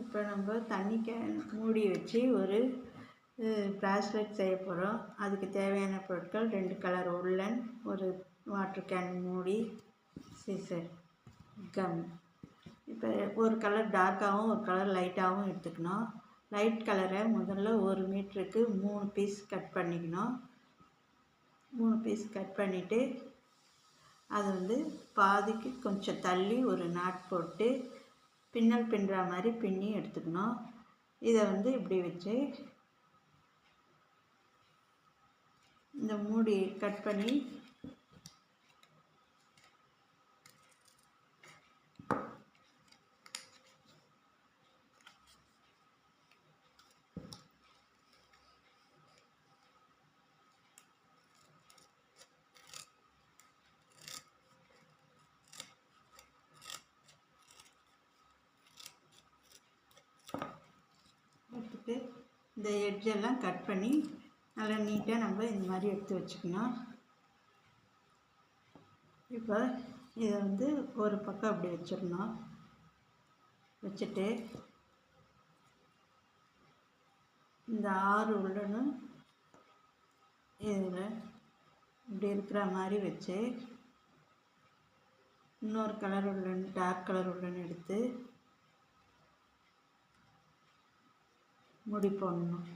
இப்போ நம்ம தண்ணி கேன் மூடி வச்சு ஒரு ப்ராஸ்லெட் செய்ய போகிறோம். அதுக்கு தேவையான பொருட்கள் 2 கலர் உள்ளன், ஒரு வாட்டர் கேன் மூடி, சீசர், கம். இப்போ ஒரு கலர் டார்க்காகவும் ஒரு கலர் லைட்டாகவும் எடுத்துக்கணும். லைட் கலரை முதல்ல 1 மீட்டருக்கு 3 பீஸ் கட் பண்ணிக்கணும். 3 பீஸ் கட் பண்ணிவிட்டு அது பாதிக்கு கொஞ்சம் தள்ளி ஒரு நாட் போட்டு பின்னல் பின்னுற மாதிரி பின்னி எடுத்துக்கணும். இதை இப்படி வச்சு இந்த மூடி கட் பண்ணி எடுத்துட்டு இந்த எட்ஜெல்லாம் கட் பண்ணி நல்லா நீட்டாக நம்ம இந்த மாதிரி எடுத்து வச்சுக்கணும். இப்போ இதை ஒரு பக்கம் அப்படி வச்சிடணும். வச்சுட்டு இந்த 6 உள்ளனும் இதில் இப்படி இருக்கிற மாதிரி வச்சு இன்னொரு கலர் உள்ளன், டார்க் கலர் உள்ளன் எடுத்து முடி போடணும்.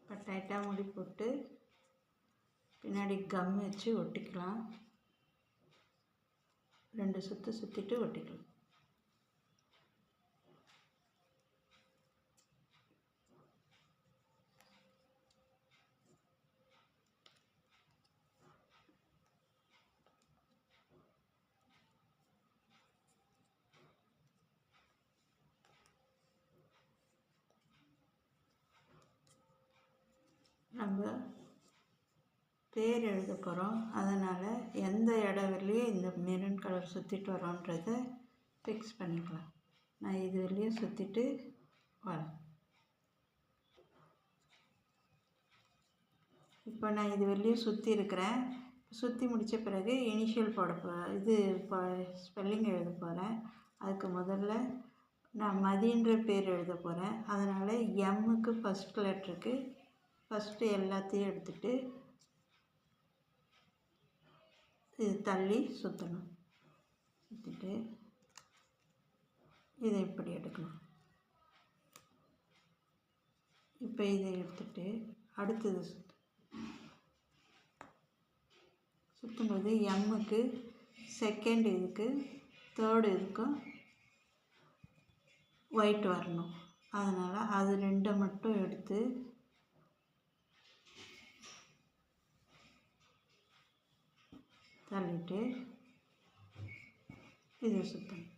இப்போ டைட்டாக முடி போட்டு பின்னாடி கம் வச்சு ஒட்டிக்கலாம். 2 சுற்று சுற்றிட்டு ஒட்டிக்கலாம். நம்ம பேர் எழுத போகிறோம். அதனால் எந்த இடத்துலையும் இந்த மெரூன் கலர் சுற்றிட்டு வரோன்றதை ஃபிக்ஸ் பண்ணிக்கலாம். நான் இது வரையும் சுற்றிட்டு வரேன். இப்போ நான் இது வரையும் சுற்றி இருக்கிறேன். சுற்றி முடித்த பிறகு இனிஷியல் ஸ்பெல்லிங் எழுத போகிறேன். அதுக்கு முதல்ல நான் மதின்ற பேர் எழுத போகிறேன். அதனால் எம்முக்கு ஃபஸ்ட் லெட்டருக்கு ஃபஸ்ட்டு எல்லாத்தையும் எடுத்துகிட்டு இது தள்ளி சுற்றணும். சுற்றிட்டு இதை இப்படி எடுக்கணும். இப்போ இதை எடுத்துகிட்டு அடுத்தது சுற்றும்போது எம்முக்கு செகண்ட் இதுக்கு தேர்டு இதுக்கும் ஒயிட் வரணும். அதனால் அது 2 மட்டும் எடுத்து தள்ளிட்டு இதை சுற்றணும்.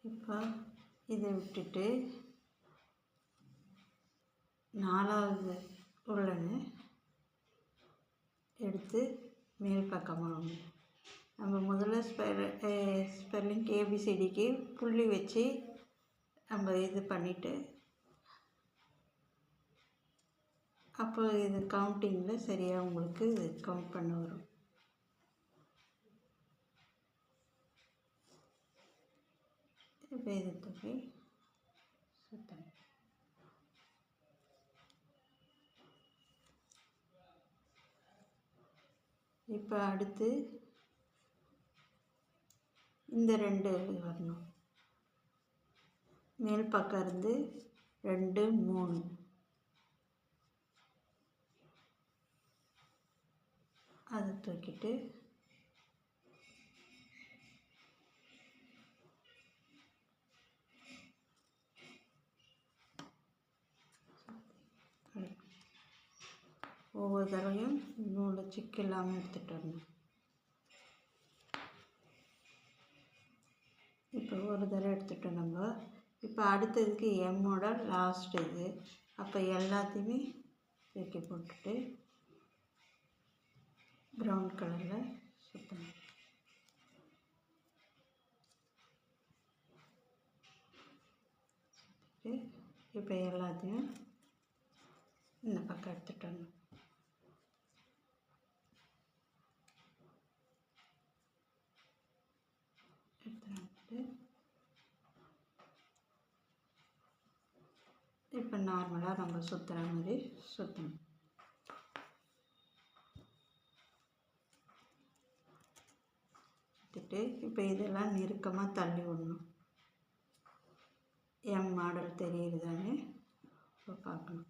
இப்போ இதை விட்டுட்டு 4வது உள்ளன்னு எடுத்து மேல் பக்கமாக நம்ம முதல்ல ஸ்பெல்லிங் ஏபிசிடிக்கு புள்ளி வச்சு நம்ம இது பண்ணிவிட்டு அப்போ இது கவுண்டிங்கில் சரியாக உங்களுக்கு கவுண்ட் பண்ண வரும். இப்போ இது தூக்கி சுத்தணும். இப்போ அடுத்து இந்த 2 வரணும். மேல் பக்கம் இருந்து 2 3 அதை தூக்கிட்டு ஒவ்வொரு தடவையும் நூலை சிக்கு இல்லாமல் எடுத்துகிட்டு வரணும். இப்போ ஒரு தடவை எடுத்துட்டோம் நம்ம. இப்போ அடுத்ததுக்கு எம்மோட லாஸ்ட் இது. அப்போ எல்லாத்தையுமே தூக்கி போட்டுட்டு ப்ரௌன் கலரில் சுற்றணும். இப்போ எல்லாத்தையும் இந்த பக்கம் எடுத்துகிட்டு வரணும். இப்போ நார்மலாக நம்ம சுற்றுற மாதிரி சுற்றணும். சுற்றிட்டு இப்போ இதெல்லாம் நெருக்கமாக தள்ளி விடணும். எம் மாடல் தெரியுதுதானே இப்போ பார்க்கணும்.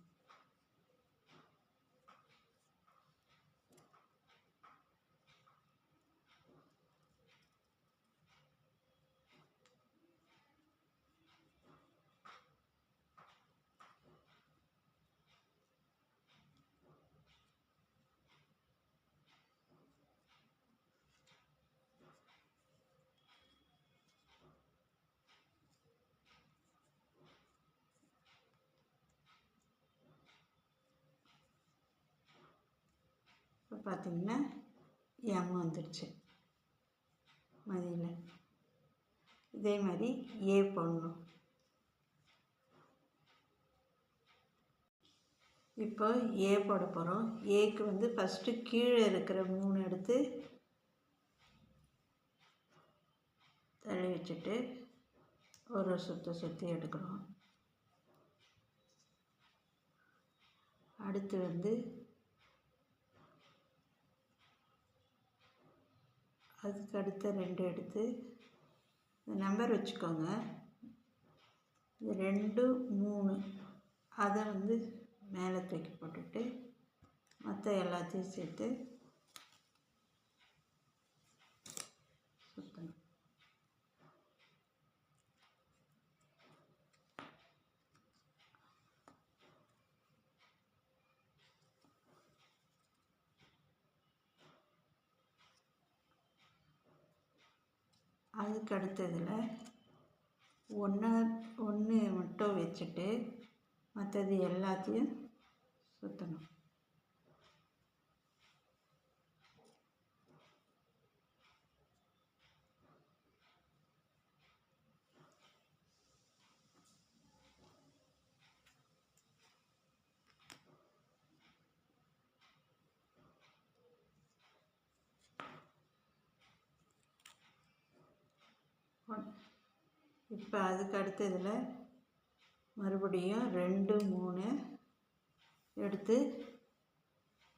இப்போ பார்த்திங்கன்னா எம் வந்துடுச்சு மதியில். இதே மாதிரி ஏ போடணும். இப்போ ஏ போட போகிறோம். ஏக்கு வந்து ஃபஸ்ட்டு கீழே இருக்கிற 3 எடுத்து தள்ளி வச்சுட்டு ஒரு சுற்றி எடுக்கிறோம். அடுத்து வந்து அதுக்கு அடுத்த 2 எடுத்து நம்பர் வச்சுக்கோங்க. இது 2 3 அதை வந்து மேலே தூக்கி போட்டுட்டு மற்ற எல்லாத்தையும் சேர்த்து சுற்றணும். அதுக்கு அடுத்ததில் ஒன்று மட்டும் வச்சுட்டு மற்றது எல்லாத்தையும் சுற்றணும். இப்போ அதுக்கு அடுத்ததில் மறுபடியும் 2 3 எடுத்து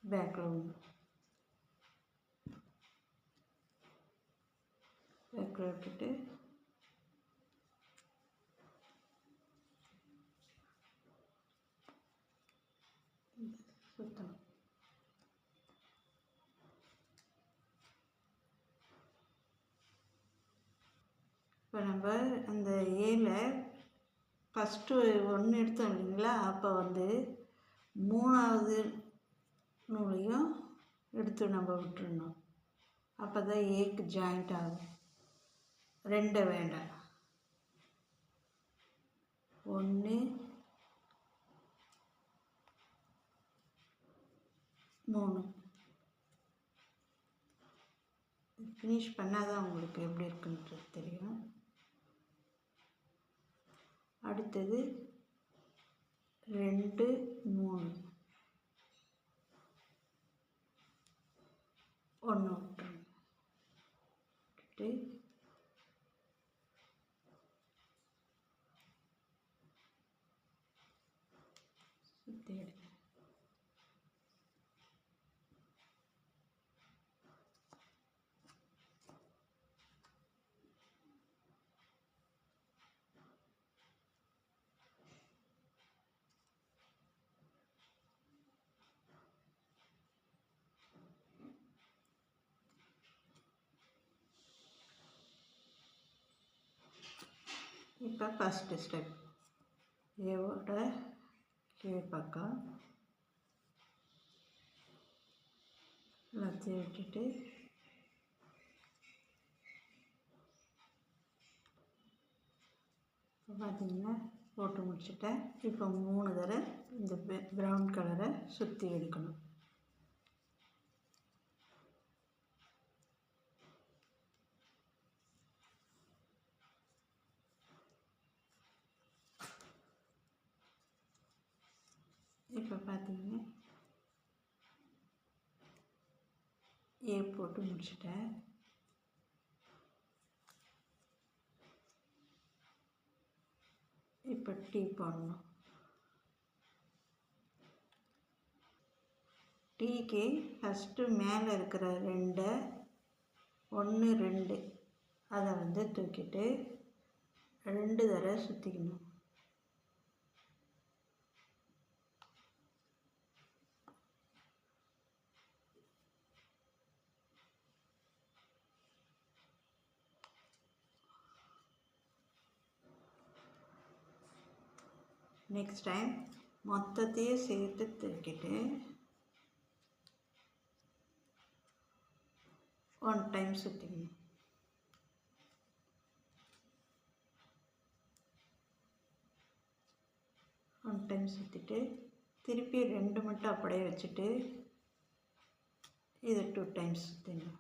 பேக்கில் விட்டுட்டு சுற்றணும். இப்போ நம்ம அந்த ஏல ஃபஸ்ட்டு 1 எடுத்தோம் இல்லைங்களா, அப்போ வந்து 3வது நூலையும் எடுத்து நம்ம விட்டுறணும். அப்போ தான் ஏக்கு ஜாயிண்ட் ஆகும். 2 வேண்டாம். 1 3 ஃபினிஷ் பண்ணால் தான் உங்களுக்கு எப்படி இருக்குன்றது தெரியும். அடுத்தது 2 3 ஒன்று விட்டுருங்க. விட்டுட்டு சுற்றி எடுங்க. இப்போ ஃபஸ்ட்டு ஸ்டெப் ஏவோட கீழ் பக்கம் எல்லாத்தையும் விட்டுட்டு இப்போ பார்த்திங்கன்னா போட்டு முடிச்சுட்டேன். இப்போ 3 தடவை இந்த ப்ரௌன் கலரை சுற்றி எடுக்கணும். இப்போ பார்த்திங்கன்னா ஏ போட்டு முடிச்சுட்டேன். இப்போ டீ போடணும். டீக்கு ஃபஸ்ட்டு மேலே இருக்கிற 2 1 2 அதை வந்து தூக்கிட்டு 2 தடவை சுற்றிக்கணும். நெக்ஸ்ட் டைம் மொத்தத்தையும் சேர்த்து தூக்கிட்டு 1 டைம் சுற்றிக்கணும். ஒன் டைம் சுற்றிட்டு திருப்பி 2 மட்டும் அப்படியே வச்சுட்டு இதை 2 டைம்ஸ் சுற்றிடணும்.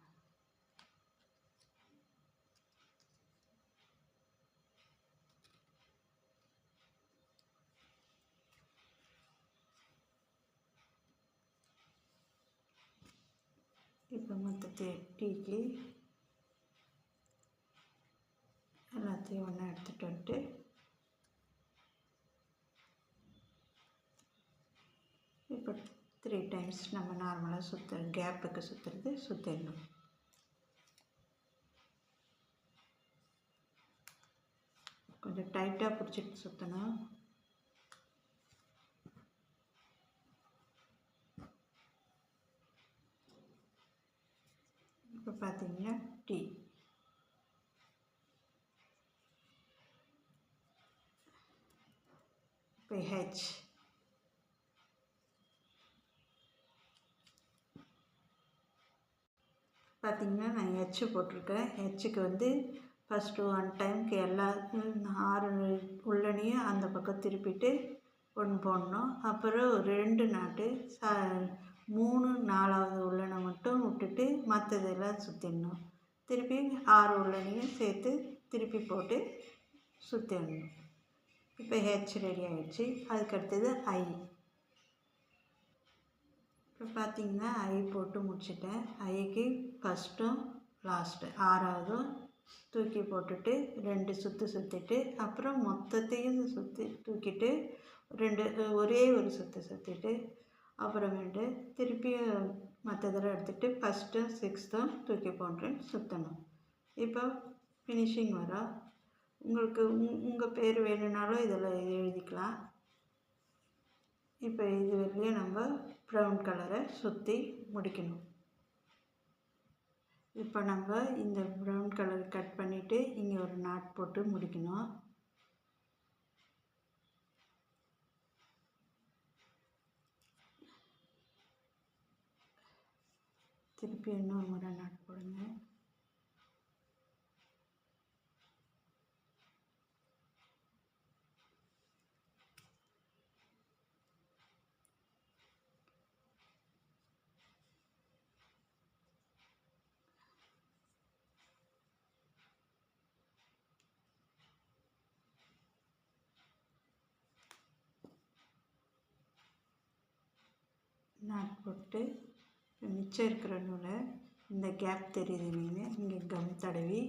இப்போ மொத்த டீக்கு எல்லாத்தையும் ஒன்றா எடுத்துகிட்டு வந்துட்டு இப்போ 3 டைம்ஸ் நம்ம நார்மலாக கேப்புக்கு சுற்றிடணும். கொஞ்சம் டைட்டாக பிடிச்சிட்டு சுற்றணும். இப்போ பார்த்தீங்கன்னா டீ இப்போ ஹெச் பார்த்திங்கன்னா நான் ஹெச்சு போட்டிருக்கேன். ஹெச்சுக்கு வந்து ஃபஸ்ட்டு 1 டைமுக்கு எல்லா 6 உள்ளனையும் அந்த பக்கம் திருப்பிட்டு 1 போடணும். அப்புறம் 2 நாட்டு 3 4வது உள்ளனை மட்டும் விட்டுட்டு மற்றதெல்லாம் சுற்றிடணும். திருப்பி 6 உள்ளனையும் சேர்த்து திருப்பி போட்டு சுற்றிடணும். இப்போ ஹெச் ரெடி ஆகிடுச்சு. அதுக்கடுத்தது ஐ. இப்போ பார்த்திங்கன்னா ஐ போட்டு முடிச்சிட்டேன். ஐக்கு ஃபஸ்ட்டும் லாஸ்ட்டு 6வதும் தூக்கி போட்டுட்டு 2 சுற்றிட்டு அப்புறம் மொத்தத்தையும் தூக்கிட்டு 2 ஒரே ஒரு சுற்றிட்டு அப்புறமேட்டு திருப்பியும் மற்றதெல்லாம் எடுத்துகிட்டு ஃபஸ்ட்டும் 6த்தும் தூக்கி போட்டு சுற்றணும். இப்போ ஃபினிஷிங் வரும். உங்களுக்கு உங்கள் பேர் வேணும்னாலும் இதில் எழுதிக்கலாம். இப்போ இது வரையும் நம்ம ப்ரௌன் கலரை சுற்றி முடிக்கணும். இப்போ நம்ம இந்த ப்ரௌன் கலர் கட் பண்ணிவிட்டு இங்கே ஒரு நாட் போட்டு முடிக்கணும். திருப்பி இன்னொரு முறை நாட் போடுங்க. நாட் போட்டு மிச்சம் இருக்கிற நூலை இந்த கேப் தெரியுது இல்லைங்க, இங்கே கம் தடவி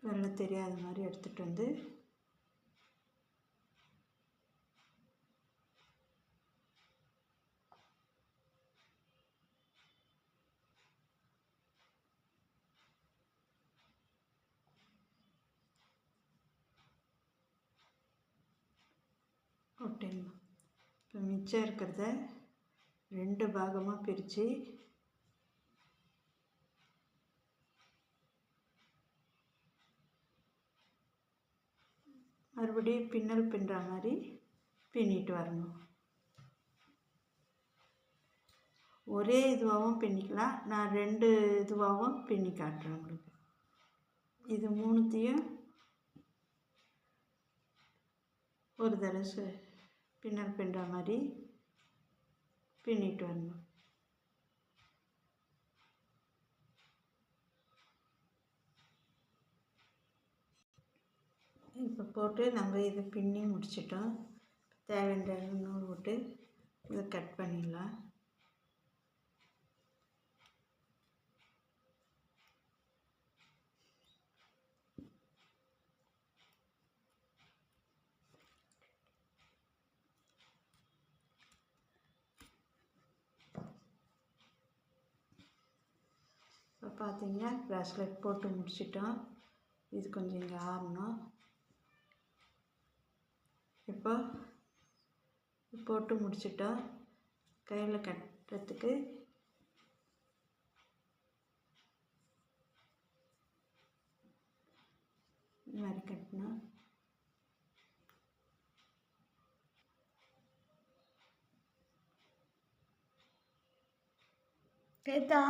வெள்ளை தெரியாத மாதிரி எடுத்துகிட்டு வந்து ஒட்டிடணும். இப்போ மிச்சம் இருக்கிறத 2 பாகமாக பிரித்து மறுபடியும் பின்னல் பின்னுற மாதிரி பின்னிட்டு வரணும். ஒரே இதுவாகவும் பின்னிக்கலாம், நான் 2 இதுவாகவும் பின்னி காட்டுறேன் உங்களுக்கு. இது 3த்தையும் ஒரு தடவை பின்னல் பின்னுற மாதிரி பின்னிட்டு வரணும். இப்போ போட்டு நம்ம இதை பின்னி முடிச்சிட்டோம். தேவையான நூல் போட்டு இதை கட் பண்ணிடலாம். இப்போ பார்த்தீங்கன்னா ப்ராஸ்லெட் போட்டு முடிச்சிட்டோம். இது கொஞ்சம் இங்கே ஆறணும். இப்போ போட்டு முடிச்சிட்டோம். கையில் கட்டுறதுக்கு இந்த மாதிரி கட்டணும். கேட்டா